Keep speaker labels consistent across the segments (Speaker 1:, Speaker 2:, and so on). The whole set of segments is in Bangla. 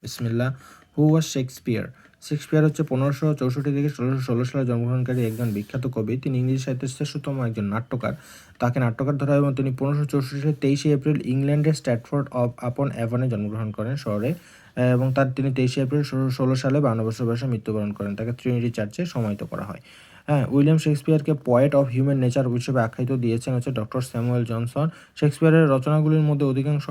Speaker 1: বিসমিল্লাহ। হু ওয়াজ শেক্সপিয়ার? শেক্সপিয়ার হচ্ছে 1564 থেকে 1616 সালে জন্মগ্রহণকারী একজন বিখ্যাত কবি। তিনি ইংরেজি সাহিত্যের শ্রেষ্ঠতম একজন নাট্যকার। তাকে নাট্যকার ধরা হয় এবং তিনি 1564 সালের 23শে এপ্রিল ইংল্যান্ডের স্ট্র্যাটফোর্ড আপন অ্যাভনে জন্মগ্রহণ করেন শহরে, এবং তিনি 23শে এপ্রিল 1616 সালে 52 বছর বয়সে মৃত্যুবরণ করেন। তাকে ট্রিনিটি চার্চে সমাহিত করা হয়। হ্যাঁ, উইলিয়াম শেক্সপিয়ারকে পোয়েট অফ হিউম্যান নেচার হিসেবে আখ্যায়িত দিয়েছেন হচ্ছে ডক্টর স্যামুয়েল জনসন। শেক্সপিয়ারের রচনাগুলির মধ্যে অধিকাংশ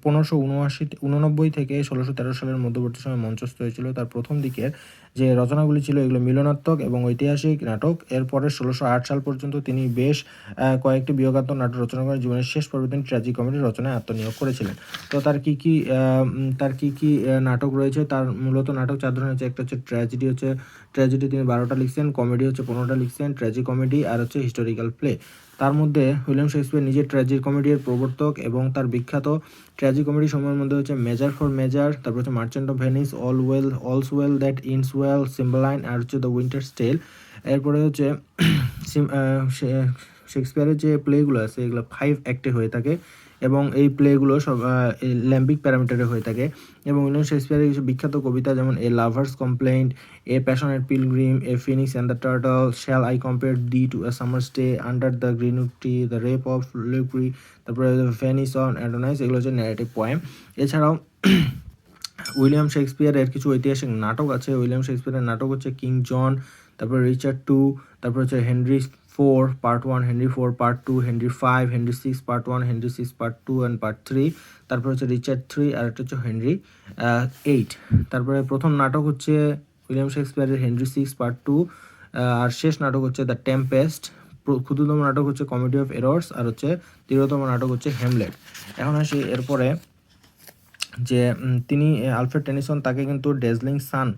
Speaker 1: 1589 থেকে 1613 সালের মধ্যবর্তী সময়ে মঞ্চস্থ হয়েছিল। তার প্রথম দিকের যে রচনাগুলি ছিল এগুলো মিলনাত্মক এবং ঐতিহাসিক নাটক। এরপরে 1608 সাল পর্যন্ত তিনি বেশ কয়েকটি বিয়োগাত্মক নাটক রচনা করেন। জীবনের শেষ পর্বে তিনি ট্র্যাজিক কমেডি রচনায় আত্মনিয়োগ করেছিলেন। তো তার কি কি নাটক রয়েছে? তার মূলত নাটক 4 ধরনের হচ্ছে। একটা হচ্ছে ট্র্যাজেডি তিনি 12টা লিখছেন, কমেডি হচ্ছে 15টা লিখছেন, ট্র্যাজিক কমেডি আর হচ্ছে হিস্টোরিক্যাল প্লে। তার মধ্যে উইলিয়াম শেক্সপিয়ার নিজে ট্র্যাজিক কমেডির প্রবর্তক, এবং তার বিখ্যাত ট্র্যাজিক কমেডি সময়ের মধ্যে হচ্ছে মেজার ফর মেজার, তারপর হচ্ছে merchant of Venice, all's well that ends well, Cymbeline আর হচ্ছে দ্য উইন্টারস টেল। এরপরে হচ্ছে শেক্সপিয়ারের যে প্লেগুলো আছে এগুলো 5 অ্যাক্টে হয়ে থাকে, এবং এই প্লেগুলো সব ল্যাম্বিক প্যারামিটারে হয়ে থাকে। এবং উইলিয়াম শেক্সপিয়ারের কিছু বিখ্যাত কবিতা যেমন a lover's complaint, a passionate pilgrim, a phoenix and the turtle, shall I compare thee to a summer's day, under the greenwood tree, the rape of Lucrece, তারপরে ভেনিস অন অ্যাডোনাইস, এগুলো হচ্ছে ন্যারেটিভ পোয়েম। এছাড়াও উইলিয়াম শেক্সপিয়ারের কিছু ঐতিহাসিক নাটক আছে। উইলিয়াম শেক্সপিয়ারের নাটক হচ্ছে কিং জন, তারপর রিচার্ড টু, তারপর হচ্ছে Henry 4 part 1, Henry 4 part 2, Henry 5, Henry 6 part 1, Henry 6 part 2 and part 3, তারপর হচ্ছে রিচার্ড 3, আর একটা হচ্ছে হেনরি 8। তারপরে প্রথম নাটক হচ্ছে উইলিয়াম শেক্সপিয়ারের হেনরি 6 পার্ট 2, আর শেষ নাটক হচ্ছে দ্য টেম্পেস্ট। ক্ষুদ্রতম নাটক হচ্ছে কমেডি অফ এরর্স, আর হচ্ছে দীর্ঘতম নাটক হচ্ছে হ্যামলেট। এখন আসি এরপরে যে তিনি আলফ্রেড টেনিসন তাকে কিন্তু ডেজলিং সান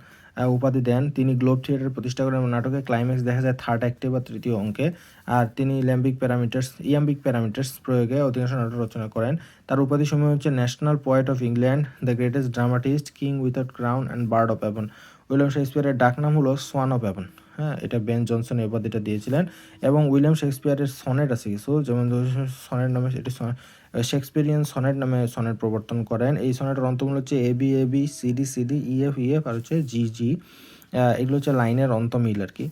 Speaker 1: উপাধি দেন। তিনি গ্লোব থিয়েটার প্রতিষ্ঠা করেন এবং নাটকের ক্লাইম্যাক্স দেখা যায় থার্ড অ্যাক্টে বা তৃতীয় অঙ্কে। আর তিনি ইয়াম্বিক প্যারামিটার্স প্রয়োগে অধিকাংশ নাটক রচনা করেন। তার উপাধিসমূহ হচ্ছে national poet of England, the greatest dramatist, king without crown and bard of Avon. William শেক্সপিয়ারের ডাকনাম হলো সোয়ান অফ অ্যাভন। হ্যাঁ, এটা বেন জনসন এই উপাধিটা দিয়েছিলেন। এবং উইলিয়াম শেক্সপিয়ারের সনেট আছে কিছু, যেমন সনেট নামে এটি শেক্সপিয়ারিয়ান সনেট নামে সনেট প্রবর্তন করেন। এই সনেটের অন্তগুলো হচ্ছে A B CD CD EF EF আর হচ্ছে জি জি। এগুলো হচ্ছে লাইনের অন্তমিল আর কি।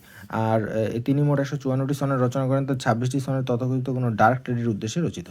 Speaker 1: আর তিনি মোট 154টি সনেট রচনা করেন। তো 26টি সনেট তথাকথিত কোনো ডার্ক টেরির উদ্দেশ্যে রচিত।